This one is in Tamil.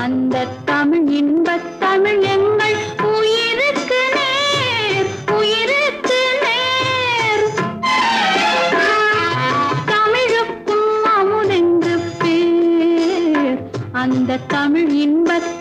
அந்த தமிழ் இன்பத் தமிழ் எங்கள் உயிருக்கு நேர், உயிருக்கு நேர். தமிழுக்கும் அமுதென்று பேர், அந்த தமிழ் இன்பத்